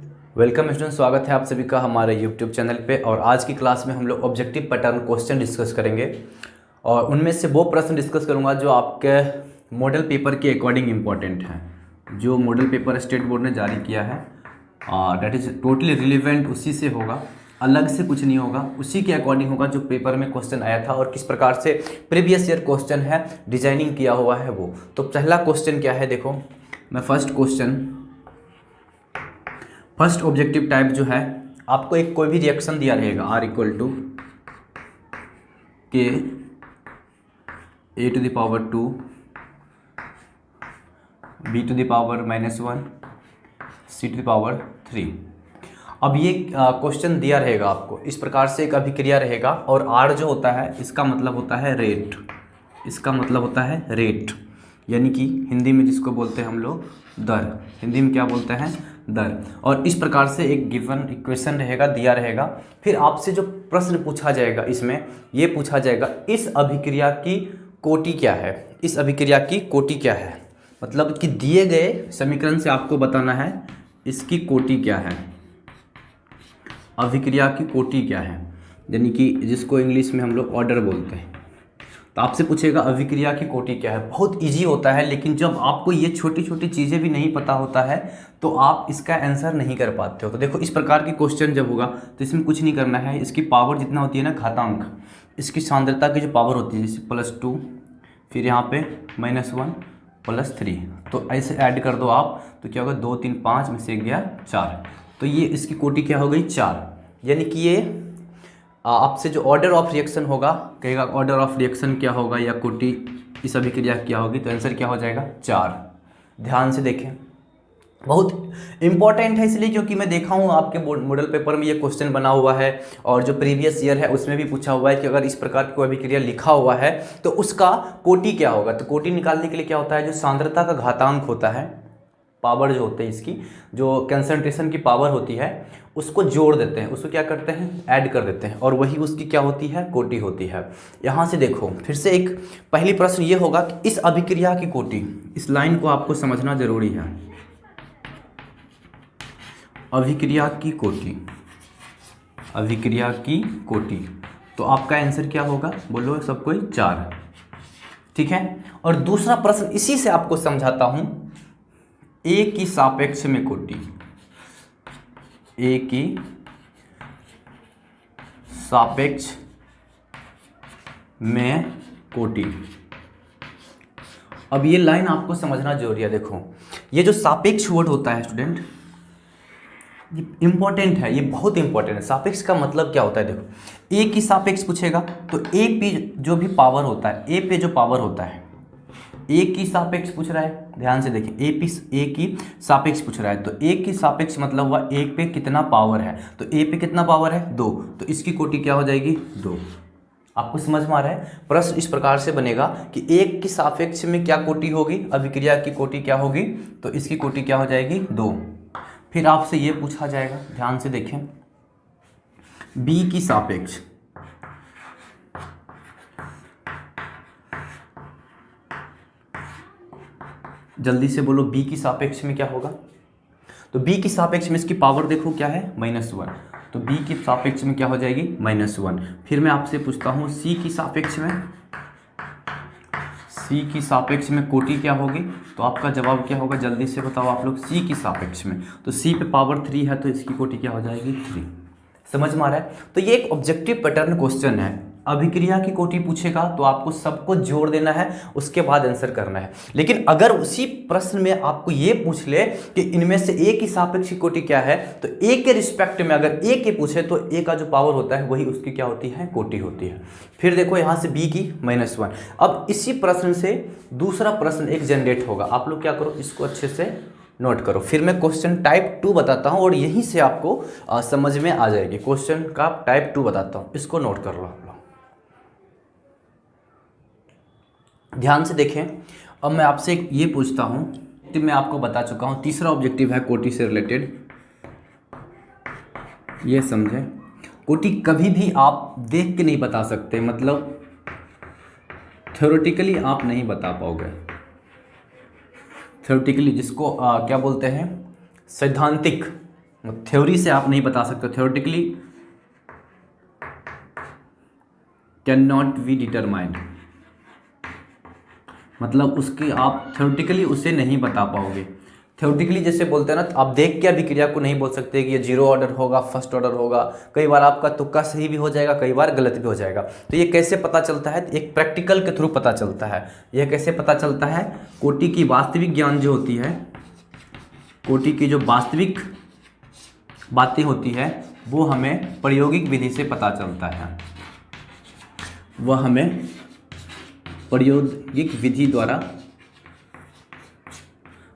Welcome student, स्वागत है आप सभी का हमारे यूट्यूब चैनल पे। और आज की क्लास में हम लोग ऑब्जेक्टिव पैटर्न क्वेश्चन डिस्कस करेंगे और उनमें से वो प्रश्न डिस्कस करूंगा जो आपके मॉडल पेपर के अकॉर्डिंग इम्पोर्टेंट हैं। जो मॉडल पेपर स्टेट बोर्ड ने जारी किया है डेट इज़ टोटली रिलेवेंट, उसी से होगा, अलग से कुछ नहीं होगा, उसी के अकॉर्डिंग होगा जो पेपर में क्वेश्चन आया था और किस प्रकार से प्रीवियस ईयर क्वेश्चन है डिजाइनिंग किया हुआ है वो। तो पहला क्वेश्चन क्या है, देखो मैं फर्स्ट ऑब्जेक्टिव टाइप जो है, आपको एक कोई भी रिएक्शन दिया रहेगा R इक्वल टू के A⁻², B⁻−1, C⁻3। अब ये क्वेश्चन दिया रहेगा आपको, इस प्रकार से एक अभिक्रिया रहेगा और R जो होता है इसका मतलब होता है रेट, इसका मतलब होता है रेट, यानी कि हिंदी में जिसको बोलते हैं हम लोग दर, हिंदी में क्या बोलते हैं, दर। और इस प्रकार से एक गिवन इक्वेशन रहेगा, दिया रहेगा। फिर आपसे जो प्रश्न पूछा जाएगा इसमें ये पूछा जाएगा इस अभिक्रिया की कोटि क्या है, इस अभिक्रिया की कोटि क्या है, मतलब कि दिए गए समीकरण से आपको बताना है इसकी कोटि क्या है, अभिक्रिया की कोटि क्या है, यानी कि जिसको इंग्लिश में हम लोग ऑर्डर बोलते हैं। तो आपसे पूछेगा अभिक्रिया की कोटि क्या है। बहुत इजी होता है, लेकिन जब आपको ये छोटी छोटी चीज़ें भी नहीं पता होता है तो आप इसका आंसर नहीं कर पाते हो। तो देखो इस प्रकार की क्वेश्चन जब होगा तो इसमें कुछ नहीं करना है, इसकी पावर जितना होती है ना, घातांक, इसकी सांद्रता की जो पावर होती है, जैसे +2, फिर यहाँ पे -1 +3, तो ऐसे ऐड कर दो आप, तो क्या होगा 2 3 5 में से गया 4, तो ये इसकी कोटि क्या हो गई 4। यानी कि ये आपसे जो ऑर्डर ऑफ रिएक्शन होगा, कहेगा ऑर्डर ऑफ रिएक्शन क्या होगा या कोटि इस अभिक्रिया क्या होगी, तो आंसर क्या हो जाएगा 4। ध्यान से देखें, बहुत इंपॉर्टेंट है इसलिए क्योंकि मैं देखा हूँ आपके मॉडल पेपर में ये क्वेश्चन बना हुआ है और जो प्रीवियस ईयर है उसमें भी पूछा हुआ है कि अगर इस प्रकार की कोई अभिक्रिया लिखा हुआ है तो उसका कोटि क्या होगा। तो कोटि निकालने के लिए क्या होता है, जो सांद्रता का घातांक होता है, पावर जो होते हैं इसकी, जो कंसंट्रेशन की पावर होती है, उसको जोड़ देते हैं, उसको क्या करते हैं, ऐड कर देते हैं, और वही उसकी क्या होती है, कोटि होती है। यहाँ से देखो फिर से एक पहली प्रश्न ये होगा कि इस अभिक्रिया की कोटि, इस लाइन को आपको समझना जरूरी है, अभिक्रिया की कोटि, अभिक्रिया की कोटि, तो आपका आंसर क्या होगा, बोलो सब कोई 4, ठीक है। और दूसरा प्रश्न इसी से आपको समझाता हूं, ए की सापेक्ष में कोटि, ए की सापेक्ष में कोटि। अब ये लाइन आपको समझना जरूरी है। देखो ये जो सापेक्ष वर्ड होता है स्टूडेंट, ये इंपॉर्टेंट है, ये बहुत इंपॉर्टेंट है। सापेक्ष का मतलब क्या होता है, देखो ए की सापेक्ष पूछेगा तो ए पे जो भी पावर होता है, ए पे जो पावर होता है, ए की सापेक्ष पूछ रहा है, ध्यान से देखिए, ए की सापेक्ष पूछ रहा है, तो ए की सापेक्ष मतलब हुआ ए पे कितना पावर है, तो ए पे कितना पावर है 2, तो इसकी कोटि क्या हो जाएगी 2। आपको समझ में आ रहा है। प्रश्न इस प्रकार से बनेगा कि एक की सापेक्ष में क्या कोटि होगी, अभिक्रिया की कोटि क्या होगी, तो इसकी कोटि क्या हो जाएगी 2। फिर आपसे ये पूछा जाएगा, ध्यान से देखें, बी की सापेक्ष, जल्दी से बोलो बी की सापेक्ष में क्या होगा, तो बी की सापेक्ष में इसकी पावर देखो क्या है -1, तो बी की सापेक्ष में क्या हो जाएगी -1। फिर मैं आपसे पूछता हूँ सी की सापेक्ष में, सी की सापेक्ष में कोटि क्या होगी, तो आपका जवाब क्या होगा, जल्दी से बताओ आप लोग, सी की सापेक्ष में, तो सी पे पावर 3 है तो इसकी कोटि क्या हो जाएगी 3। समझ में आ रहा है। तो ये एक ऑब्जेक्टिव पैटर्न क्वेश्चन है, अभिक्रिया की कोटि पूछेगा तो आपको सबको जोड़ देना है, उसके बाद आंसर करना है। लेकिन अगर उसी प्रश्न में आपको ये पूछ ले कि इनमें से ए की सापेक्ष की कोटि क्या है, तो ए के रिस्पेक्ट में अगर ए के पूछे तो ए का जो पावर होता है वही उसकी क्या होती है, कोटि होती है। फिर देखो यहाँ से बी की -1। अब इसी प्रश्न से दूसरा प्रश्न एक जनरेट होगा, आप लोग क्या करो, इसको अच्छे से नोट करो। फिर मैं क्वेश्चन टाइप 2 बताता हूँ और यहीं से आपको समझ में आ जाएगी। क्वेश्चन का टाइप 2 बताता हूँ, इसको नोट कर लो आप लोग, ध्यान से देखें। अब मैं आपसे ये पूछता हूँ, मैं आपको बता चुका हूँ तीसरा ऑब्जेक्टिव है कोटि से रिलेटेड, ये समझें, कोटि कभी भी आप देख के नहीं बता सकते, मतलब थ्योरेटिकली आप नहीं बता पाओगे, थ्योरेटिकली जिसको क्या बोलते हैं, सैद्धांतिक थ्योरी से आप नहीं बता सकते, theoretically can not be determined, मतलब उसकी आप थ्योरेटिकली उसे नहीं बता पाओगे। थ्योरेटिकली जैसे बोलते हैं ना, तो आप देख के अभिक्रिया को नहीं बोल सकते कि ये जीरो ऑर्डर होगा, फर्स्ट ऑर्डर होगा। कई बार आपका तुक्का सही भी हो जाएगा, कई बार गलत भी हो जाएगा। तो ये कैसे पता चलता है? एक प्रैक्टिकल के थ्रू पता चलता है। यह कैसे पता चलता है? कोटि की वास्तविक ज्ञान जो होती है, कोटि की जो वास्तविक बातें होती है, वो हमें प्रायोगिक विधि से पता चलता है। वह हमें प्रायोगिक विधि द्वारा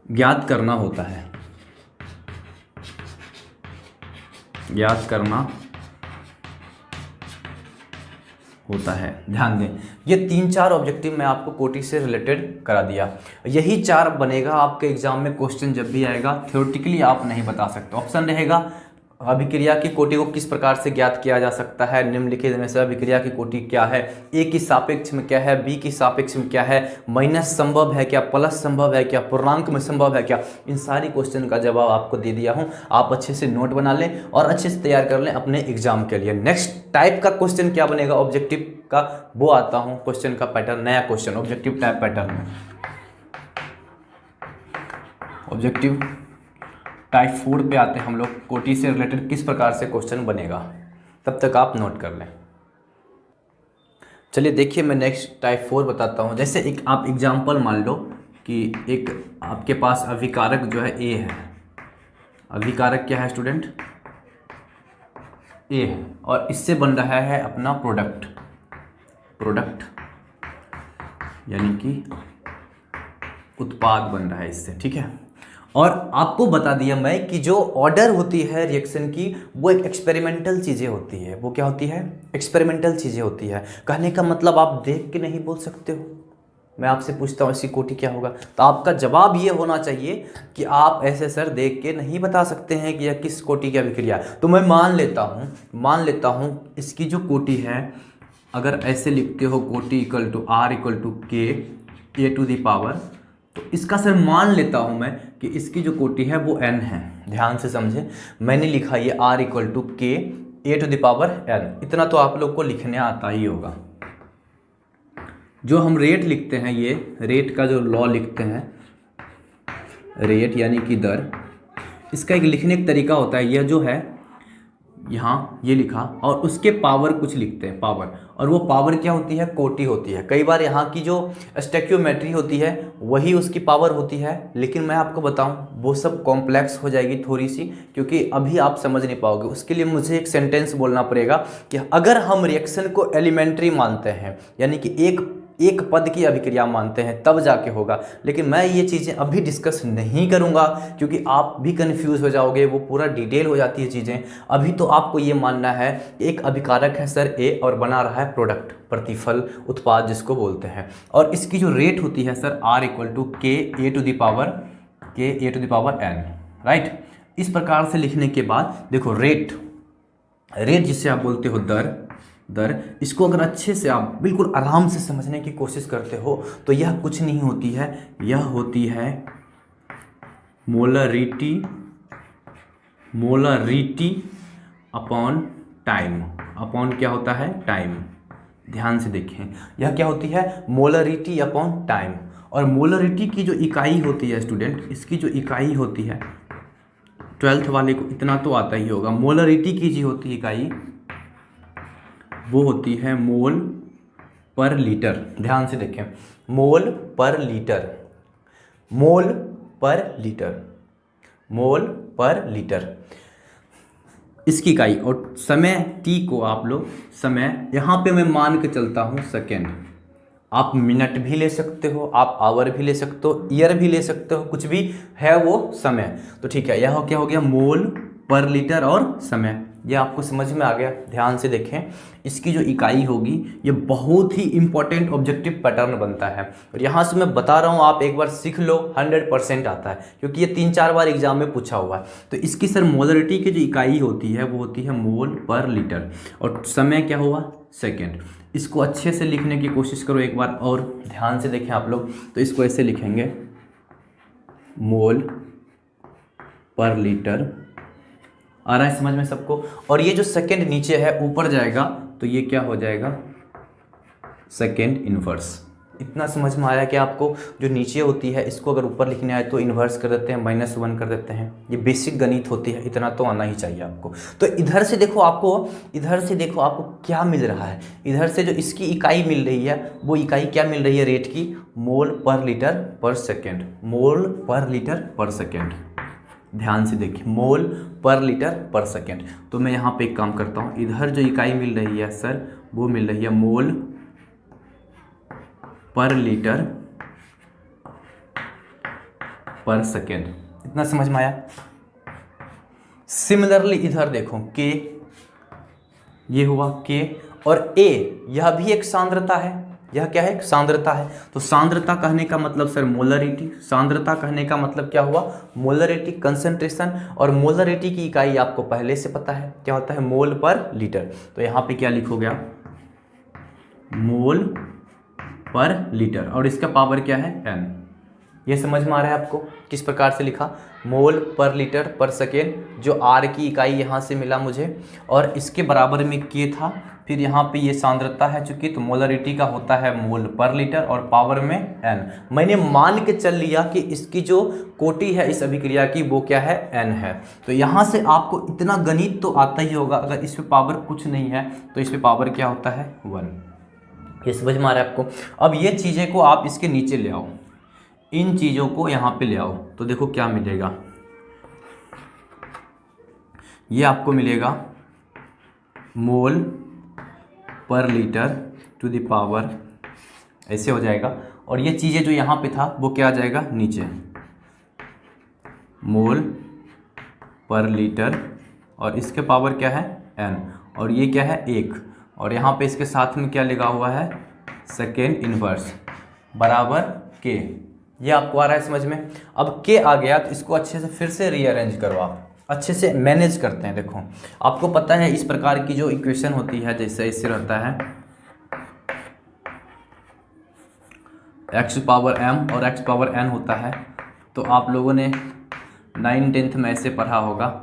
ज्ञात करना होता है, ज्ञात करना होता है। ध्यान दें, ये 3-4 ऑब्जेक्टिव मैं आपको कोटि से रिलेटेड करा दिया। यही 4 बनेगा आपके एग्जाम में, क्वेश्चन जब भी आएगा। थ्योरेटिकली आप नहीं बता सकते। ऑप्शन रहेगा अभिक्रिया की कोटि को किस प्रकार से ज्ञात किया जा सकता है, निम्नलिखित में से अभिक्रिया की कोटि क्या है, ए की सापेक्ष में क्या है, बी की सापेक्ष में क्या है, माइनस संभव है क्या, प्लस संभव है क्या, पूर्णांक में संभव है क्या। इन सारी क्वेश्चन का जवाब आपको दे दिया हूं। आप अच्छे से नोट बना लें और अच्छे से तैयार कर लें अपने एग्जाम के लिए। नेक्स्ट टाइप का क्वेश्चन क्या बनेगा ऑब्जेक्टिव का, वो आता हूँ क्वेश्चन का पैटर्न, नया क्वेश्चन ऑब्जेक्टिव टाइप पैटर्न में। ऑब्जेक्टिव टाइप 4 पे आते हैं हम लोग, कोटि से रिलेटेड किस प्रकार से क्वेश्चन बनेगा। तब तक आप नोट कर लें। चलिए देखिए, मैं नेक्स्ट टाइप 4 बताता हूँ। जैसे एक आप एग्जांपल मान लो कि एक आपके पास अभिकारक जो है ए है। अभिकारक क्या है स्टूडेंट? ए है, और इससे बन रहा है अपना प्रोडक्ट। प्रोडक्ट यानी कि उत्पाद बन रहा है इससे, ठीक है। और आपको बता दिया मैं कि जो ऑर्डर होती है रिएक्शन की, वो एक एक्सपेरिमेंटल चीज़ें होती है। वो क्या होती है? एक्सपेरिमेंटल चीज़ें होती है। कहने का मतलब आप देख के नहीं बोल सकते हो। मैं आपसे पूछता हूँ इसकी कोटि क्या होगा, तो आपका जवाब ये होना चाहिए कि आप ऐसे सर देख के नहीं बता सकते हैं कि यह किस कोटि की अभिक्रिया है। तो मैं मान लेता हूँ इसकी जो कोटि है, अगर ऐसे लिखते हो कोटि equal to R equal to K A to the power, तो इसका सर मान लेता हूं मैं कि इसकी जो कोटि है वो n है। ध्यान से समझे, मैंने लिखा ये r equal to K A to the power n। इतना तो आप लोग को लिखने आता ही होगा। जो हम रेट लिखते हैं, ये रेट का जो लॉ लिखते हैं, रेट यानी कि दर, इसका एक लिखने का तरीका होता है। यह जो है यहाँ ये लिखा और उसके पावर कुछ लिखते हैं, पावर। और वो पावर क्या होती है? कोटि होती है। कई बार यहाँ की जो स्टैक्योमेट्री होती है वही उसकी पावर होती है, लेकिन मैं आपको बताऊँ वो सब कॉम्प्लेक्स हो जाएगी थोड़ी सी, क्योंकि अभी आप समझ नहीं पाओगे। उसके लिए मुझे एक सेंटेंस बोलना पड़ेगा कि अगर हम रिएक्शन को एलिमेंट्री मानते हैं, यानी कि एक पद की अभिक्रिया मानते हैं, तब जाके होगा। लेकिन मैं ये चीज़ें अभी डिस्कस नहीं करूँगा, क्योंकि आप भी कंफ्यूज हो जाओगे, वो पूरा डिटेल हो जाती है चीज़ें। अभी तो आपको ये मानना है एक अभिकारक है सर ए और बना रहा है प्रोडक्ट, प्रतिफल, उत्पाद जिसको बोलते हैं, और इसकी जो रेट होती है sir are equal to K A to the power N, right. इस प्रकार से लिखने के बाद देखो, रेट जिसे आप बोलते हो दर, इसको अगर अच्छे से आप बिल्कुल आराम से समझने की कोशिश करते हो तो यह कुछ नहीं होती है, यह होती है मोलरिटी अपॉन टाइम। अपॉन क्या होता है? टाइम। ध्यान से देखें, यह क्या होती है? Molarity upon time. और मोलरिटी की जो इकाई होती है स्टूडेंट, इसकी जो इकाई होती है, 12th वाले को इतना तो आता ही होगा। मोलरिटी की जो होती है इकाई, वो होती है मोल पर लीटर। ध्यान से देखें, मोल पर लीटर इसकी इकाई। और समय t को आप लोग, समय यहाँ पे मैं मान के चलता हूँ सेकेंड। आप मिनट भी ले सकते हो, आप आवर भी ले सकते हो, ईयर भी ले सकते हो, कुछ भी है वो समय। तो ठीक है, यह क्या हो गया? मोल पर लीटर और समय। ये आपको समझ में आ गया? ध्यान से देखें, इसकी जो इकाई होगी, ये बहुत ही इंपॉर्टेंट ऑब्जेक्टिव पैटर्न बनता है। और यहाँ से मैं बता रहा हूँ, आप एक बार सीख लो, 100% आता है, क्योंकि ये 3-4 बार एग्जाम में पूछा हुआ है। तो इसकी सर मोलरिटी की जो इकाई होती है वो होती है मोल पर लीटर, और समय क्या हुआ? सेकेंड। इसको अच्छे से लिखने की कोशिश करो एक बार और ध्यान से देखें आप लोग। तो इसको ऐसे लिखेंगे, मोल पर लीटर आ रहा है समझ में सबको। और ये जो सेकेंड नीचे है ऊपर जाएगा तो ये क्या हो जाएगा, सेकेंड इनवर्स। इतना समझ में आया कि आपको जो नीचे होती है इसको अगर ऊपर लिखने आए तो इन्वर्स कर देते हैं, -1 कर देते हैं। ये बेसिक गणित होती है, इतना तो आना ही चाहिए आपको। तो इधर से देखो आपको क्या मिल रहा है। इधर से जो इसकी इकाई मिल रही है वो इकाई क्या मिल रही है रेट की, मोल पर लीटर पर सेकेंड, मोल पर लीटर पर सेकेंड। ध्यान से देखिए, मोल पर लीटर पर सेकेंड। तो मैं यहाँ पे एक काम करता हूँ, इधर जो इकाई मिल रही है सर वो मिल रही है मोल पर लीटर पर सेकेंड। इतना समझ में आया। सिमिलरली इधर देखो के, ये हुआ के, और ए यह भी एक सांद्रता है। यह क्या है, सांद्रता है। तो सांद्रता कहने का मतलब सर मोलरिटी, सांद्रता कहने का मतलब क्या हुआ, मोलरिटी, कंसंट्रेशन। और मोलरिटी की इकाई आपको पहले से पता है क्या होता है, मोल पर लीटर। तो यहाँ पे क्या लिखोगे आप, मोल पर लीटर, और इसका पावर क्या है n। ये समझ में आ रहा है आपको किस प्रकार से लिखा, मोल पर लीटर पर सेकेंड। जो r की इकाई यहाँ से मिला मुझे, और इसके बराबर में k था। फिर यहाँ पे ये सांद्रता है चूंकि, तो मोलरिटी का होता है मोल पर लीटर और पावर में n। मैंने मान के चल लिया कि इसकी जो कोटि है इस अभिक्रिया की वो क्या है, n है। तो यहाँ से आपको इतना गणित तो आता ही होगा। अगर इस पे पावर कुछ नहीं है तो इस पे पावर क्या होता है, 1। ये समझ में आ रहा है आपको। अब ये चीज़ें को आप इसके नीचे ले आओ, इन चीज़ों को यहाँ पे ले आओ, तो देखो क्या मिलेगा। ये आपको मिलेगा मोल पर लीटर टू द पावर, ऐसे हो जाएगा। और ये चीज़ें जो यहाँ पे था वो क्या आ जाएगा नीचे, मोल पर लीटर, और इसके पावर क्या है n, और ये क्या है 1, और यहाँ पे इसके साथ में क्या लिखा हुआ है, सेकेंड इनवर्स बराबर के। ये आपको आ रहा है समझ में। अब के आ गया तो इसको अच्छे से फिर से रीअरेंज करो, आप अच्छे से मैनेज करते हैं। देखो आपको पता है इस प्रकार की जो इक्वेशन होती है, जैसे इससे रहता है x पावर m और x पावर n होता है। तो आप लोगों ने 9th में ऐसे पढ़ा होगा।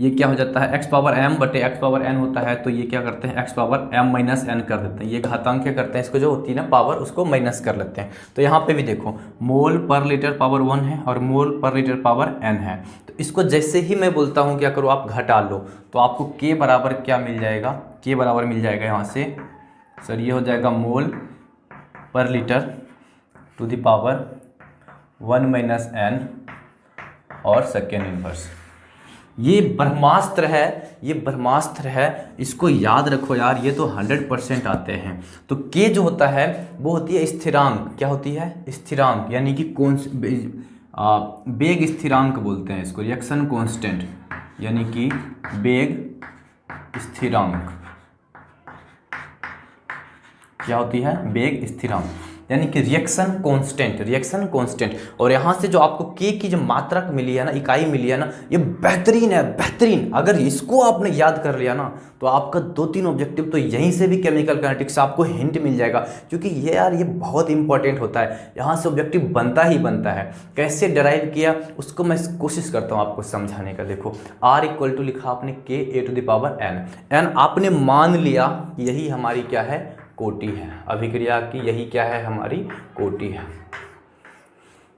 ये क्या हो जाता है, x पावर m बटे x पावर n होता है। तो ये क्या करते हैं, x power m minus n कर देते हैं। ये घातांक क्या करते हैं, इसको जो होती है ना पावर, उसको माइनस कर लेते हैं। तो यहाँ पे भी देखो मोल पर लीटर पावर 1 है और मोल पर लीटर पावर n है। तो इसको जैसे ही मैं बोलता हूँ क्या करो, आप घटा लो, तो आपको k बराबर क्या मिल जाएगा, k बराबर मिल जाएगा यहाँ से सर, ये हो जाएगा मोल पर litre to the power 1 minus n और सेकेंड इनवर्स। ये ब्रह्मास्त्र है, ये ब्रह्मास्त्र है, इसको याद रखो यार, ये तो 100% आते हैं। तो के जो होता है वो होती है स्थिरांक, क्या होती है, स्थिरांक, यानी कि कौन वेग स्थिरांक बोलते हैं इसको, रिएक्शन कांस्टेंट, यानी कि वेग स्थिरांक। क्या होती है, वेग स्थिरांक, यानी कि रिएक्शन कांस्टेंट, रिएक्शन कांस्टेंट। और यहाँ से जो आपको के की जो मात्रक मिली है ना, इकाई मिली है ना, ये बेहतरीन है, बेहतरीन। अगर इसको आपने याद कर लिया ना तो आपका 2-3 ऑब्जेक्टिव तो यहीं से भी केमिकल काइनेटिक्स आपको हिंट मिल जाएगा। क्योंकि ये यार ये बहुत इंपॉर्टेंट होता है, यहाँ से ऑब्जेक्टिव बनता ही बनता है। कैसे डिराइव किया उसको मैं कोशिश करता हूँ आपको समझाने का। देखो R इक्वल टू लिखा आपने के A to the power n आपने मान लिया यही हमारी क्या है, कोटि है, अभिक्रिया की यही क्या है, हमारी कोटि है।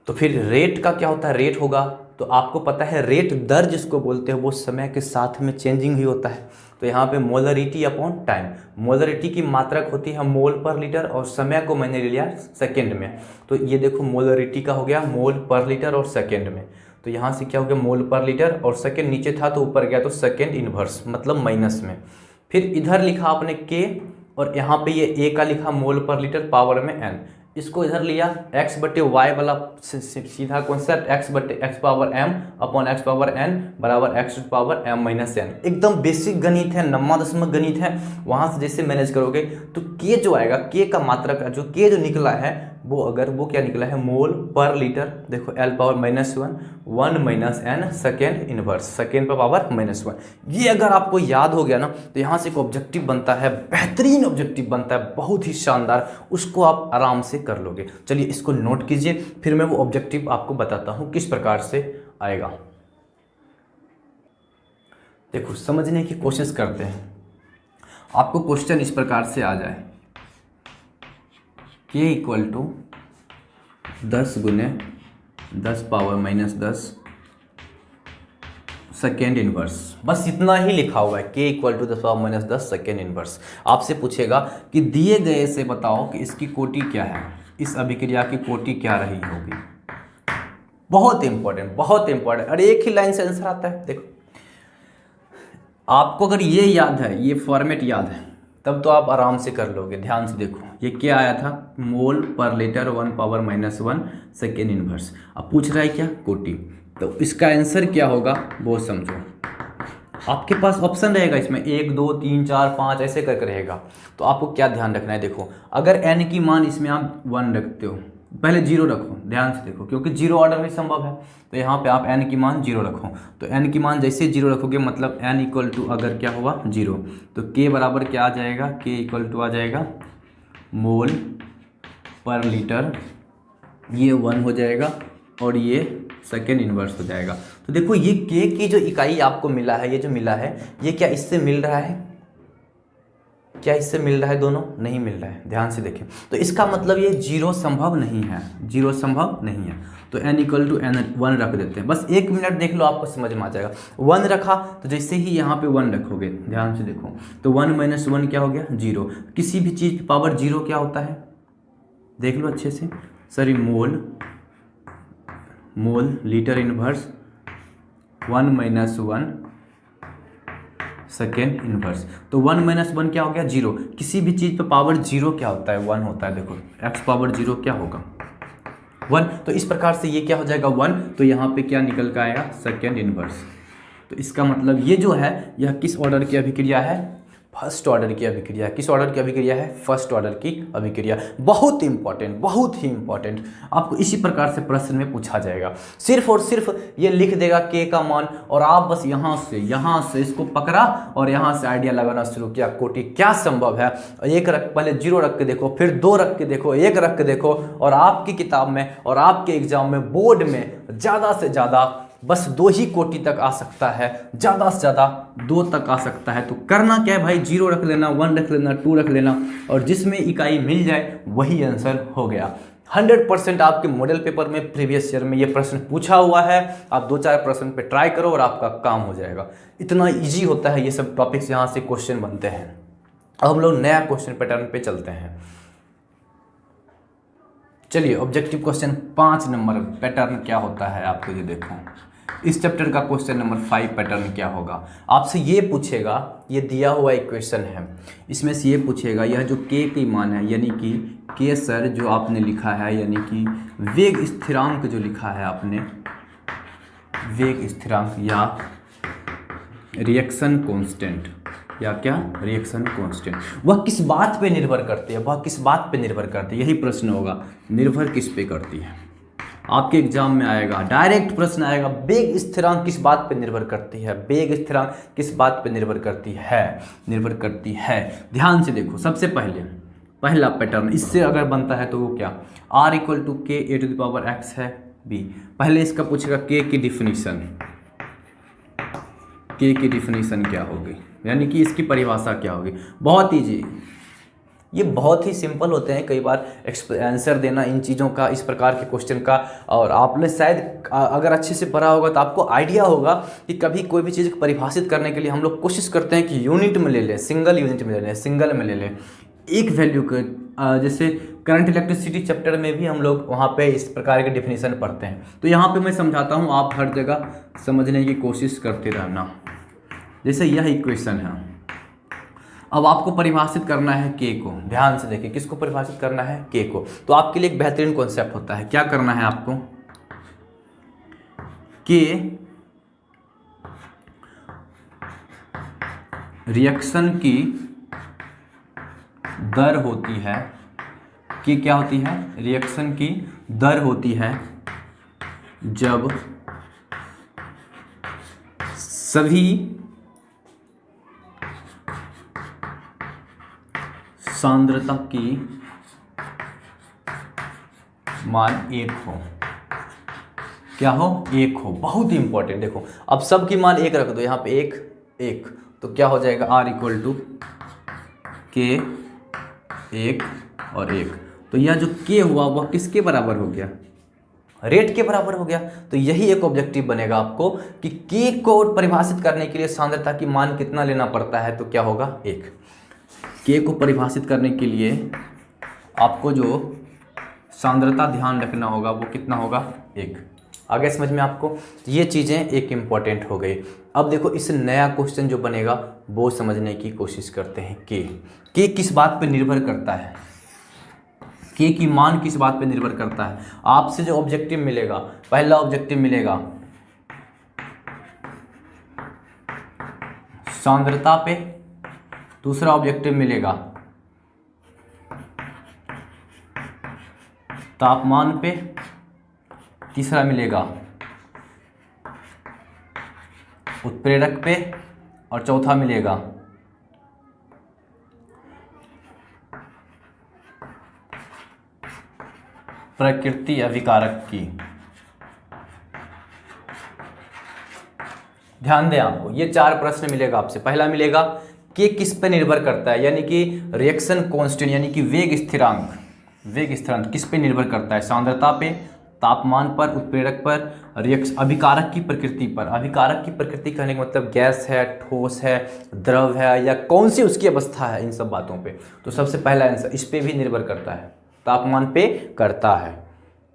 तो फिर रेट का क्या होता है, रेट होगा तो आपको पता है रेट दर जिसको बोलते हैं वो समय के साथ में चेंजिंग ही होता है। तो यहाँ पे मोलरिटी अपॉन टाइम, मोलरिटी की मात्रक होती है मोल पर लीटर और समय को मैंने ले लिया सेकेंड में। तो ये देखो मोलरिटी का हो गया मोल पर लीटर और सेकेंड में। तो यहाँ से क्या हो गया, मोल पर लीटर और सेकेंड नीचे था तो ऊपर गया तो सेकेंड इनवर्स मतलब माइनस में। फिर इधर लिखा आपने के और यहाँ पे ये ए का लिखा मोल पर लीटर पावर में n, इसको इधर लिया x बटे वाई वाला सीधा कॉन्सेप्ट, x बटे x power m upon x power n बराबर x power m minus n। एकदम बेसिक गणित है, 9वां 10वां गणित है। वहाँ से जैसे मैनेज करोगे तो k जो आएगा, k का मात्रक का जो k जो निकला है वो अगर वो क्या निकला है, मोल पर लीटर। देखो l power -1 1 minus n second inverse, second पर पावर -1। ये अगर आपको याद हो गया ना तो यहाँ से एक ऑब्जेक्टिव बनता है, बेहतरीन ऑब्जेक्टिव बनता है, बहुत ही शानदार, उसको आप आराम से कर लोगे। चलिए इसको नोट कीजिए, फिर मैं वो ऑब्जेक्टिव आपको बताता हूँ किस प्रकार से आएगा। देखो समझने की कोशिश करते हैं। आपको क्वेश्चन इस प्रकार से आ जाए, k इक्वल टू 10 गुने 10 पावर माइनस 10 सेकेंड इनवर्स, बस इतना ही लिखा हुआ है, k equal to 10 power minus 10 second inverse. आपसे पूछेगा कि दिए गए से बताओ कि इसकी कोटि क्या है, इस अभिक्रिया की कोटि क्या रही होगी। बहुत इंपॉर्टेंट, बहुत इंपॉर्टेंट। अरे एक ही लाइन से आंसर आता है। देखो आपको अगर ये याद है, ये फॉर्मेट याद है, तब तो आप आराम से कर लोगे। ध्यान से देखो, ये क्या आया था, मोल पर litre 1 power minus 1 second inverse. अब पूछ रहा है क्या, कोटि। तो इसका आंसर क्या होगा वो समझो। आपके पास ऑप्शन रहेगा इसमें 1 2 3 4 5 ऐसे करके रहेगा। तो आपको क्या ध्यान रखना है, देखो अगर n की मान इसमें आप 1 रखते हो, पहले 0 रखो, ध्यान से देखो, क्योंकि 0 ऑर्डर में संभव है। तो यहाँ पे आप n की मान 0 रखो। तो n की मान जैसे 0 रखोगे मतलब n इक्वल टू अगर क्या हुआ 0, तो k बराबर क्या आ जाएगा, k इक्वल टू आ जाएगा मोल पर लीटर, ये 1 हो जाएगा और ये सेकेंड इनवर्स हो जाएगा। तो देखो ये k की जो इकाई आपको मिला है, ये जो मिला है, ये क्या इससे मिल रहा है, क्या इससे मिल रहा है, दोनों नहीं मिल रहा है। ध्यान से देखें, तो इसका मतलब ये 0 संभव नहीं है, 0 संभव नहीं है। तो n इक्वल टू n 1 रख देते हैं। बस 1 मिनट देख लो, आपको समझ में आ जाएगा। 1 रखा तो जैसे ही यहाँ पे 1 रखोगे, ध्यान से देखो, तो 1 माइनस 1 क्या हो गया, 0। किसी भी चीज़ पावर 0 क्या होता है, देख लो अच्छे से। Sorry, mole litre inverse 1 minus 1 second inverse. तो 1 माइनस 1 क्या हो गया, 0। किसी भी चीज़ पे पावर 0 क्या होता है, 1 होता है। देखो x पावर 0 क्या होगा, 1। तो इस प्रकार से ये क्या हो जाएगा, 1। तो यहाँ पे क्या निकल कर आएगा, सेकेंड इनवर्स। तो इसका मतलब ये जो है, यह किस ऑर्डर की अभिक्रिया है, फर्स्ट ऑर्डर की अभिक्रिया। किस ऑर्डर की अभिक्रिया है, फर्स्ट ऑर्डर की अभिक्रिया। बहुत इंपॉर्टेंट, बहुत ही इंपॉर्टेंट। आपको इसी प्रकार से प्रश्न में पूछा जाएगा। सिर्फ और सिर्फ ये लिख देगा k का मान, और आप बस यहाँ से इसको पकड़ा और यहाँ से आइडिया लगाना शुरू किया, कोटि क्या संभव है। एक रख, पहले 0 रख के देखो, फिर 2 रख के देखो, 1 रख के देखो, और आपकी किताब में और आपके एग्जाम में, बोर्ड में ज़्यादा से ज़्यादा बस 2 ही कोटि तक आ सकता है, ज़्यादा से ज़्यादा 2 तक आ सकता है। तो करना क्या है भाई, 0 रख लेना, 1 रख लेना, 2 रख लेना, और जिसमें इकाई मिल जाए वही आंसर हो गया। 100% आपके मॉडल पेपर में प्रीवियस ईयर में ये प्रश्न पूछा हुआ है। आप 2-4 प्रश्न पे ट्राई करो और आपका काम हो जाएगा। इतना ईजी होता है ये सब टॉपिक्स, यहाँ से क्वेश्चन बनते हैं। अब हम लोग नया क्वेश्चन पैटर्न पे चलते हैं। चलिए, ऑब्जेक्टिव क्वेश्चन 5 नंबर पैटर्न क्या होता है, आपको ये देखो। इस चैप्टर का क्वेश्चन नंबर 5 पैटर्न क्या होगा। आपसे ये पूछेगा, ये दिया हुआ इक्वेशन है, इसमें से ये पूछेगा यह जो k की मान है, यानी कि k सर जो आपने लिखा है, यानी कि वेग स्थिरांक जो लिखा है आपने, वेग स्थिरांक या रिएक्शन कांस्टेंट, या क्या रिएक्शन कांस्टेंट, वह किस बात पे निर्भर करती है, वह किस बात पे निर्भर करती है, यही प्रश्न होगा। निर्भर किस पे करती है, आपके एग्जाम में आएगा, डायरेक्ट प्रश्न आएगा। वेग स्थिरांक किस बात पे निर्भर करती है, वेग स्थिरांक किस बात पे निर्भर करती है, निर्भर करती है। ध्यान से देखो, सबसे पहला पैटर्न इससे अगर बनता है तो वो क्या, r equal to k a to the power x है b। पहले इसका पूछेगा k की डिफिनीशन, k की डिफिनीशन क्या होगी, यानी कि इसकी परिभाषा क्या होगी। बहुत ईजी, ये बहुत ही सिंपल होते हैं। कई बार आंसर देना इन चीज़ों का, इस प्रकार के क्वेश्चन का, और आपने शायद अगर अच्छे से पढ़ा होगा तो आपको आइडिया होगा कि कभी कोई भी चीज़ परिभाषित करने के लिए हम लोग कोशिश करते हैं कि यूनिट में ले लें, सिंगल यूनिट में ले लें, सिंगल में ले लें, एक वैल्यू का। जैसे करंट इलेक्ट्रिसिटी चैप्टर में भी हम लोग वहाँ पे इस प्रकार के डिफिनीशन पढ़ते हैं। तो यहाँ पे मैं समझाता हूँ, आप हर जगह समझने की कोशिश करते रहना। जैसे यह इक्वेशन है, अब आपको परिभाषित करना है k को। ध्यान से देखिए, किसको परिभाषित करना है, k को। तो आपके लिए एक बेहतरीन कॉन्सेप्ट होता है, क्या करना है आपको, k रिएक्शन की दर होती है, k क्या होती है, रिएक्शन की दर होती है जब सभी सांद्रता की मान 1 हो। क्या हो, 1 हो। बहुत ही इंपॉर्टेंट, देखो अब सब की मान 1 रख दो, यहाँ पे 1, 1, तो क्या हो जाएगा R इक्वल टू K 1 और 1। तो यह जो K हुआ वह किसके बराबर हो गया, रेट के बराबर हो गया। तो यही एक ऑब्जेक्टिव बनेगा आपको कि K को परिभाषित करने के लिए सांद्रता की मान कितना लेना पड़ता है, तो क्या होगा 1। K को परिभाषित करने के लिए आपको जो सांद्रता ध्यान रखना होगा वो कितना होगा 1। आगे समझ में आपको, ये चीज़ें एक इम्पॉर्टेंट हो गई। अब देखो इस नया क्वेश्चन जो बनेगा वो समझने की कोशिश करते हैं। K किस बात पे निर्भर करता है, K की मान किस बात पे निर्भर करता है। आपसे जो ऑब्जेक्टिव मिलेगा, पहला ऑब्जेक्टिव मिलेगा सांद्रता पे, दूसरा ऑब्जेक्टिव मिलेगा तापमान पे, तीसरा मिलेगा उत्प्रेरक पे और चौथा मिलेगा प्रकृति अभिकारक की। ध्यान दें, आपको ये 4 प्रश्न मिलेगा आपसे। पहला मिलेगा कि किस पे निर्भर करता है, यानी कि रिएक्शन कांस्टेंट यानी कि वेग स्थिरांक किस पे निर्भर करता है, सांद्रता पे, तापमान पर, उत्प्रेरक पर, अभिकारक की प्रकृति पर। अभिकारक की प्रकृति कहने का मतलब गैस है, ठोस है, द्रव है, या कौन सी उसकी अवस्था है, इन सब बातों पे। तो सबसे पहला आंसर इस पे भी निर्भर करता है। तापमान पे करता है,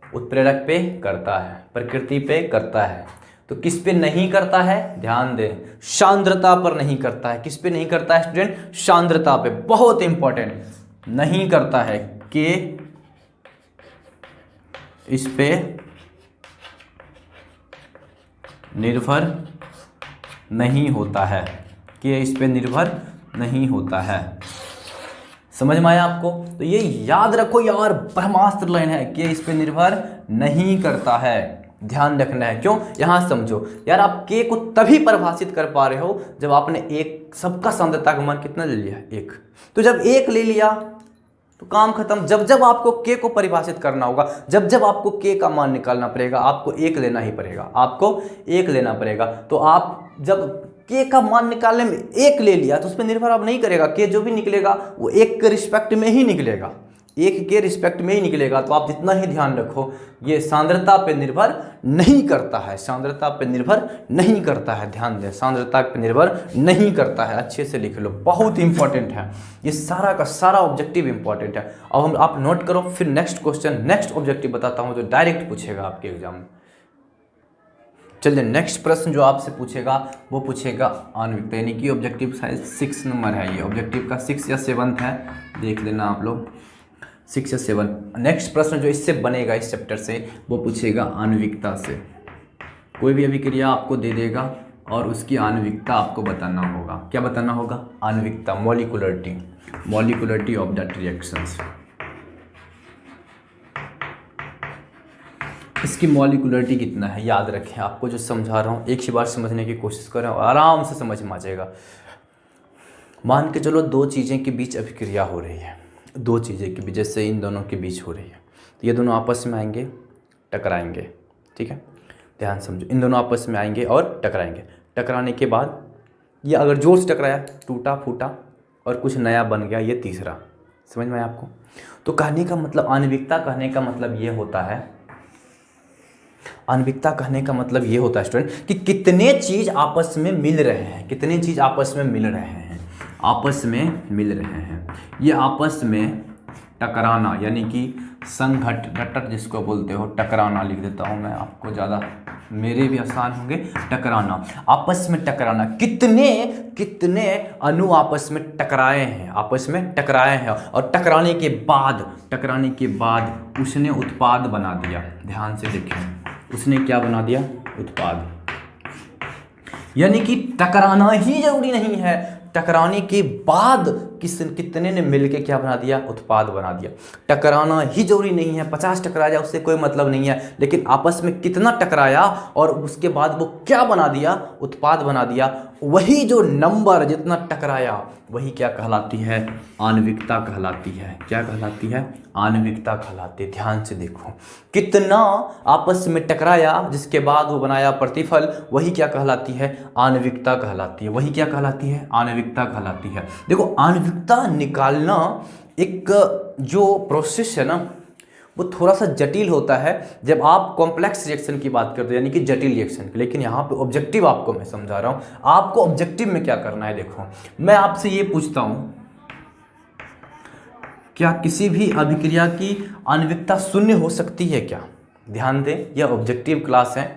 उत्प्रेरक पे करता है, प्रकृति पे करता है। तो किस पे नहीं करता है, ध्यान दें, सांद्रता पर नहीं करता है। किस पे नहीं करता है स्टूडेंट, सांद्रता पे। बहुत इंपॉर्टेंट, नहीं करता है। के इस पे निर्भर नहीं होता है, कि इस पे निर्भर नहीं होता है। समझ में आया आपको। तो ये याद रखो यार, ब्रह्मास्त्र लाइन है, कि इस पे निर्भर नहीं करता है, ध्यान रखना है। क्यों, यहां समझो यार, आप K को तभी परिभाषित कर पा रहे हो जब आपने एक, सबका सांद्रता का मान कितना ले लिया 1। तो जब 1 ले लिया तो काम खत्म। जब जब आपको K को परिभाषित करना होगा, जब जब आपको K का मान निकालना पड़ेगा, आपको 1 लेना ही पड़ेगा, आपको 1 लेना पड़ेगा। तो आप जब K का मान निकालने में 1 ले लिया तो उस पर निर्भर अब नहीं करेगा। K जो भी निकलेगा वो 1 के रिस्पेक्ट में ही निकलेगा, 1 के रिस्पेक्ट में ही निकलेगा। तो आप जितना ही ध्यान रखो, ये सांद्रता पे निर्भर नहीं करता है, सांद्रता पे निर्भर नहीं करता है। ध्यान दें, सांद्रता पे निर्भर नहीं करता है, अच्छे से लिख लो, बहुत इंपॉर्टेंट है ये सारा का सारा ऑब्जेक्टिव इंपॉर्टेंट है। अब आप नोट करो, फिर नेक्स्ट क्वेश्चन, नेक्स्ट ऑब्जेक्टिव बताता हूँ जो डायरेक्ट पूछेगा आपके एग्जाम में। चलिए नेक्स्ट प्रश्न जो आपसे पूछेगा वो पूछेगा आणविकता, यानी कि ऑब्जेक्टिव शायद 6 नंबर है, ये ऑब्जेक्टिव का 6 या 7 है, देख लेना आप लोग, 6 या 7। नेक्स्ट प्रश्न जो इससे बनेगा इस चैप्टर से वो पूछेगा आणविकता से। कोई भी अभिक्रिया आपको दे देगा और उसकी आणविकता आपको बताना होगा। क्या बताना होगा, आणविकता, मॉलिक्यूलरिटी ऑफ दैट रिएक्शंस। इसकी मॉलिक्यूलरिटी कितना है याद रखें। आपको जो समझा रहा हूँ एक ही बार समझने की कोशिश करें और आराम से समझ में आ जाएगा। मान के चलो 2 चीज़ें के बीच अभिक्रिया हो रही है, 2 चीज़ें के बीच, जैसे इन दोनों के बीच हो रही है, तो ये दोनों आपस में आएंगे, टकराएंगे। ठीक है, ध्यान समझो, इन दोनों आपस में आएंगे और टकराएंगे। टकराने के बाद ये अगर जोर से टकराया, टूटा फूटा और कुछ नया बन गया, ये तीसरा। समझ में आया आपको। तो कहने का मतलब, आणविकता कहने का मतलब ये होता है, आणविकता कहने का मतलब ये होता है स्टूडेंट कि कितने चीज आपस में मिल रहे हैं, कितने चीज आपस में मिल रहे हैं, आपस में मिल रहे हैं। ये आपस में टकराना, यानी कि संघटन जिसको बोलते हो, टकराना लिख देता हूँ मैं, आपको ज़्यादा मेरे भी आसान होंगे। टकराना, आपस में टकराना, कितने कितने अणु आपस में टकराए हैं, आपस में टकराए हैं, और टकराने के बाद उसने उत्पाद बना दिया। ध्यान से देखें, उसने क्या बना दिया, उत्पाद। यानी कि टकराना ही जरूरी नहीं है, टकराने के बाद कितने ने मिलके क्या बना दिया, उत्पाद बना दिया। टकराना ही जरूरी नहीं है, 50 टकरा जाए उससे कोई मतलब नहीं है, लेकिन आपस में कितना टकराया और उसके बाद वो क्या बना दिया, उत्पाद बना दिया। वही जो नंबर जितना टकराया वही क्या कहलाती है, आणविकता कहलाती है। क्या कहलाती है, आणविकता कहलाती है। ध्यान से देखो, कितना आपस में टकराया जिसके बाद वो बनाया प्रतिफल, वही क्या कहलाती है, आणविकता कहलाती है। वही क्या कहलाती है, आणविकता कहलाती है। देखो आणविकता निकालना एक जो प्रोसेस है ना, वो थोड़ा सा जटिल होता है जब आप कॉम्प्लेक्स रिएक्शन की बात करते हो, यानी कि जटिल रिएक्शन की। लेकिन यहाँ पे ऑब्जेक्टिव आपको मैं समझा रहा हूँ, आपको ऑब्जेक्टिव में क्या करना है। देखो मैं आपसे ये पूछता हूँ, क्या किसी भी अभिक्रिया की आणविकता शून्य हो सकती है क्या? ध्यान दें, यह ऑब्जेक्टिव क्लास है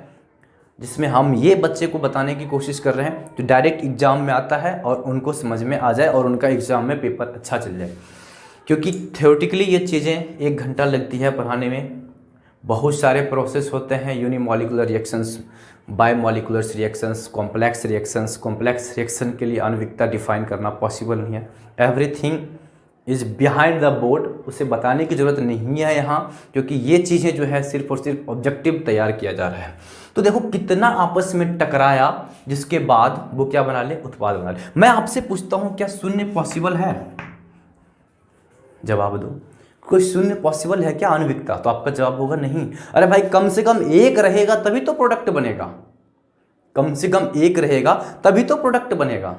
जिसमें हम ये बच्चे को बताने की कोशिश कर रहे हैं जो डायरेक्ट एग्जाम में आता है और उनको समझ में आ जाए और उनका एग्जाम में पेपर अच्छा चल जाए। क्योंकि थ्योरेटिकली ये चीज़ें 1 घंटा लगती है पढ़ाने में, बहुत सारे प्रोसेस होते हैं, unimolecular reactions, bimolecular reactions, complex reactions. Complex reaction के लिए आणविकता डिफाइन करना पॉसिबल नहीं है। Everything is behind the board, उसे बताने की ज़रूरत नहीं है यहाँ, क्योंकि ये चीज़ें जो है सिर्फ और सिर्फ ऑब्जेक्टिव तैयार किया जा रहा है। तो देखो कितना आपस में टकराया जिसके बाद वो क्या बना ले, उत्पाद बना ले। मैं आपसे पूछता हूँ, क्या शून्य पॉसिबल है? जवाब दो, कोई शून्य पॉसिबल है क्या आणविकता? तो आपका जवाब होगा नहीं। अरे भाई कम से कम 1 रहेगा तभी तो प्रोडक्ट बनेगा, कम से कम 1 रहेगा तभी तो प्रोडक्ट बनेगा,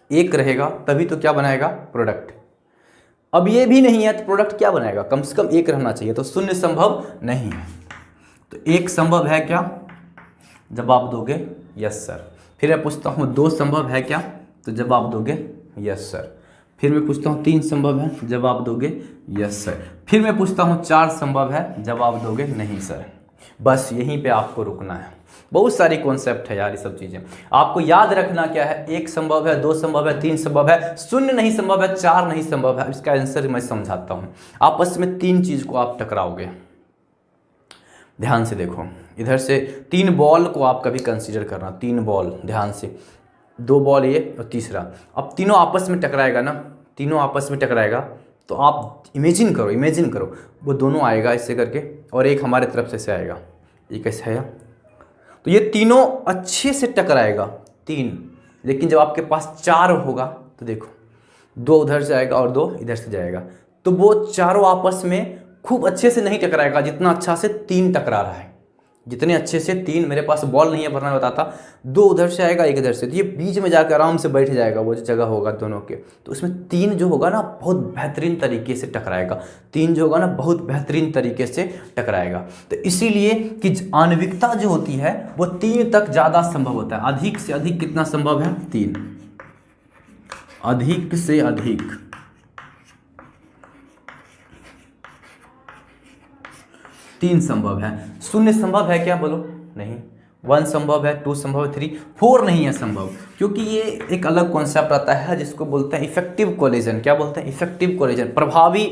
1 रहेगा तभी तो क्या बनाएगा, प्रोडक्ट। अब ये भी नहीं है तो प्रोडक्ट क्या बनाएगा, कम से कम 1 रहना चाहिए, तो शून्य संभव नहीं है। तो 1 संभव है क्या? जवाब दोगे यस सर। फिर मैं पूछता हूँ 2 संभव है क्या? तो जवाब दोगे यस सर। फिर मैं पूछता हूँ 3 संभव है? जवाब दोगे यस सर। फिर मैं पूछता हूँ 4 संभव है? जवाब दोगे नहीं सर। बस यहीं पे आपको रुकना है। बहुत सारी कॉन्सेप्ट है यार, ये सब चीज़ें आपको याद रखना क्या है, 1 संभव है, 2 संभव है, 3 संभव है, शून्य नहीं संभव है, 4 नहीं संभव है। इसका आंसर मैं समझाता हूँ। आपस में 3 चीज़ को आप टकराओगे। ध्यान से देखो, इधर से 3 बॉल को आप कभी कंसीडर करना, 3 बॉल, ध्यान से 2 बॉल ये और तीसरा। अब तीनों आपस में टकराएगा ना, तीनों आपस में टकराएगा तो आप इमेजिन करो वो दोनों आएगा ऐसे करके और एक हमारे तरफ से आएगा, ये कैसे आया, तो ये तीनों अच्छे से टकराएगा 3। लेकिन जब आपके पास 4 होगा तो देखो 2 उधर से आएगा और 2 इधर से जाएगा, तो वो चारों आपस में खूब अच्छे से नहीं टकराएगा जितना अच्छा से 3 टकरा रहा है। जितने अच्छे से 3, मेरे पास बॉल नहीं है वरना बताता, 2 उधर से आएगा 1 इधर से, तो ये बीच में जाकर आराम से बैठ जाएगा, वो जो जगह होगा दोनों के, तो उसमें 3 जो होगा ना बहुत बेहतरीन तरीके से टकराएगा। 3 जो होगा ना बहुत बेहतरीन तरीके से टकराएगा। तो इसीलिए कि आणविकता जो होती है वो 3 तक ज़्यादा संभव होता है। अधिक से अधिक कितना संभव है? 3। अधिक से अधिक 3 संभव है। शून्य संभव है क्या? बोलो नहीं। 1 संभव है, 2 संभव है, 3, 4 नहीं है संभव, क्योंकि ये एक अलग कॉन्सेप्ट आता है जिसको बोलते हैं इफेक्टिव कोलिजन। क्या बोलते हैं? इफेक्टिव कोलिजन, प्रभावी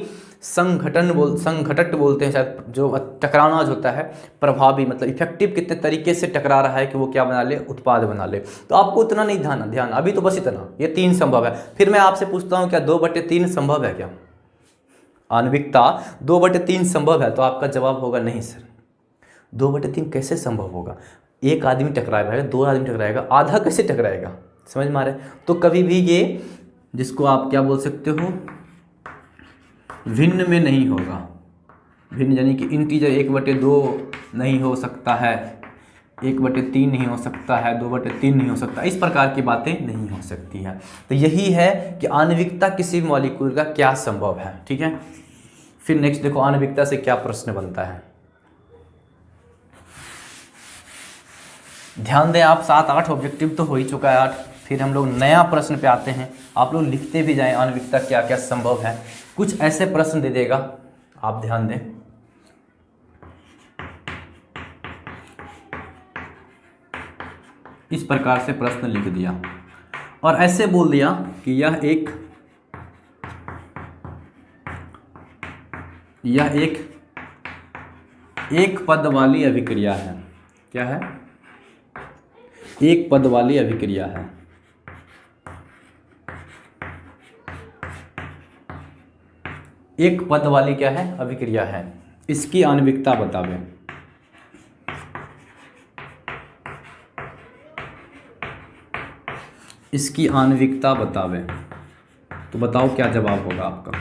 संघटट बोलते हैं शायद, जो टकराना जो होता है प्रभावी, मतलब इफेक्टिव कितने तरीके से टकरा रहा है कि वो क्या बना ले, उत्पाद बना ले। तो आपको उतना नहीं ध्यान, अभी तो बस इतना, ये 3 संभव है। फिर मैं आपसे पूछता हूँ क्या 2/3 संभव है क्या? आणविकता 2/3 संभव है? तो आपका जवाब होगा नहीं सर, 2/3 कैसे संभव होगा? 1 आदमी टकराएगा, 2 आदमी टकराएगा, आधा कैसे टकराएगा? समझ में आ रहा है? तो कभी भी ये जिसको आप क्या बोल सकते हो, भिन्न में नहीं होगा। भिन्न यानी कि इंटीजर 1/2 नहीं हो सकता है, 1/3 नहीं हो सकता है, 2/3 नहीं हो सकता, इस प्रकार की बातें नहीं हो सकती हैं। तो यही है कि आणविकता किसी भी मॉलिक्यूल का क्या संभव है। ठीक है, फिर नेक्स्ट देखो आणविकता से क्या प्रश्न बनता है। ध्यान दें आप, 7-8 ऑब्जेक्टिव तो हो ही चुका है 8। फिर हम लोग नया प्रश्न पे आते हैं। आप लोग लिखते भी जाएं आणविकता क्या क्या संभव है। कुछ ऐसे प्रश्न दे देगा, आप ध्यान दें। इस प्रकार से प्रश्न लिख दिया और ऐसे बोल दिया कि यह एक पद वाली अभिक्रिया है। क्या है? एक पद वाली अभिक्रिया है। एक पद वाली क्या है, अभिक्रिया है। इसकी आणविकता बतावे। इसकी आणविकता बतावे, तो बताओ क्या जवाब होगा आपका।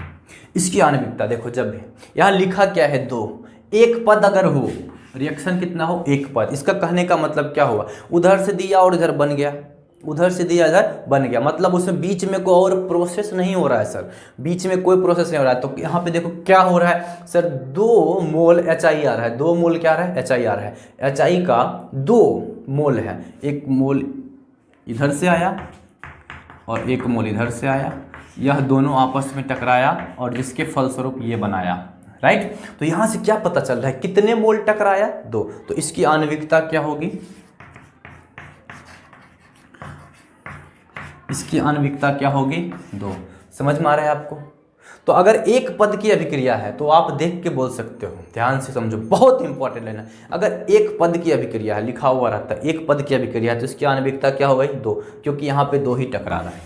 इसकी आणविकता देखो, जब यहाँ लिखा क्या है, 2, एक पद अगर हो, रिएक्शन कितना हो, एक पद। इसका कहने का मतलब क्या हुआ, उधर से दिया और इधर बन गया, उधर से दिया इधर बन गया, मतलब उसमें बीच में कोई और प्रोसेस नहीं हो रहा है सर, बीच में कोई प्रोसेस नहीं हो रहा है। तो यहाँ पे देखो क्या हो रहा है सर, 2 मोल HI आ रहा है, 2 मोल क्या आ रहा है, HI आ रहा है। HI का 2 मोल है, एक मोल इधर से आया और एक मोल इधर से आया, यह दोनों आपस में टकराया और जिसके फलस्वरूप ये बनाया, राइट। तो यहाँ से क्या पता चल रहा है, कितने मोल टकराया, 2। तो इसकी आणविकता क्या होगी, इसकी आणविकता क्या होगी, 2। समझ में आ रहा है आपको। तो अगर एक पद की अभिक्रिया है तो आप देख के बोल सकते हो, ध्यान से समझो, बहुत इंपॉर्टेंट लेना। अगर एक पद की अभिक्रिया है, लिखा हुआ रहता है एक पद की अभिक्रिया है, तो इसकी आणविकता क्या हो गई, 2, क्योंकि यहाँ पे 2 ही टकरा रहा है।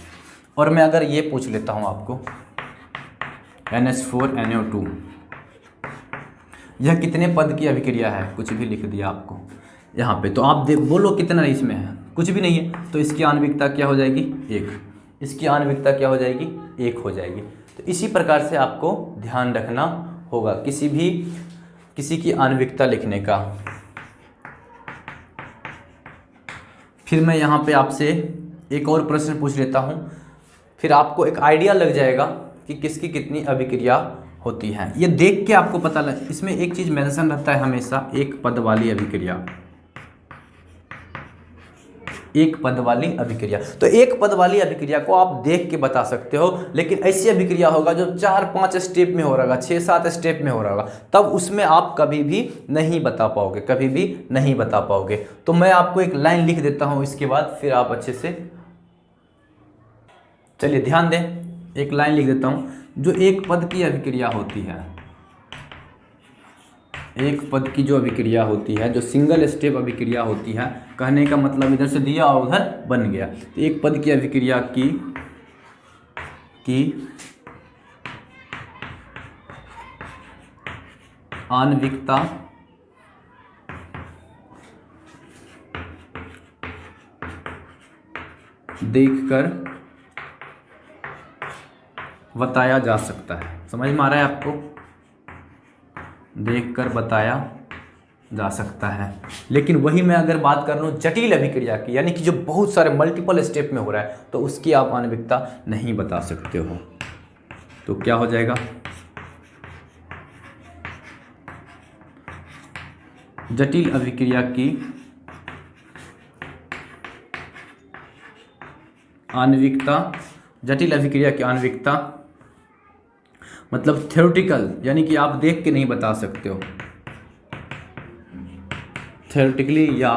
और मैं अगर ये पूछ लेता हूँ आपको, NH4NO2 यह कितने पद की अभिक्रिया है, कुछ भी लिख दिया आपको यहाँ पे, तो आप बोलो कितना इसमें है, कुछ भी नहीं है, तो इसकी आणविकता क्या हो जाएगी, 1। इसकी आणविकता क्या हो जाएगी, 1 हो जाएगी। तो इसी प्रकार से आपको ध्यान रखना होगा किसी की आणविकता लिखने का। फिर मैं यहाँ पे आपसे एक और प्रश्न पूछ लेता हूँ, फिर आपको एक आइडिया लग जाएगा कि किसकी कितनी अभिक्रिया होती है। ये देख के आपको पता लग, इसमें एक चीज़ मेंशन रहता है हमेशा, एक पद वाली अभिक्रिया, एक पद वाली अभिक्रिया। तो एक पद वाली अभिक्रिया को आप देख के बता सकते हो, लेकिन ऐसी अभिक्रिया होगा जो 4-5 स्टेप में हो रहा होगा, 6-7 स्टेप में हो रहा होगा, तब उसमें आप कभी भी नहीं बता पाओगे, कभी भी नहीं बता पाओगे। तो मैं आपको एक लाइन लिख देता हूं, इसके बाद फिर आप अच्छे से चलिए ध्यान दें। एक लाइन लिख देता हूं, जो एक पद की अभिक्रिया होती है, एक पद की जो अभिक्रिया होती है, जो सिंगल स्टेप अभिक्रिया होती है, कहने का मतलब इधर से दिया और उधर बन गया, तो एक पद की अभिक्रिया की आणविकता देखकर बताया जा सकता है। समझ में आ रहा है आपको, देखकर बताया जा सकता है। लेकिन वही मैं अगर बात कर लूँ जटिल अभिक्रिया की, यानी कि जो बहुत सारे मल्टीपल स्टेप में हो रहा है, तो उसकी आप आणविकता नहीं बता सकते हो। तो क्या हो जाएगा, जटिल अभिक्रिया की आणविकता, जटिल अभिक्रिया की आणविकता मतलब थ्योरेटिकल, यानी कि आप देख के नहीं बता सकते हो, थ्योरेटिकली या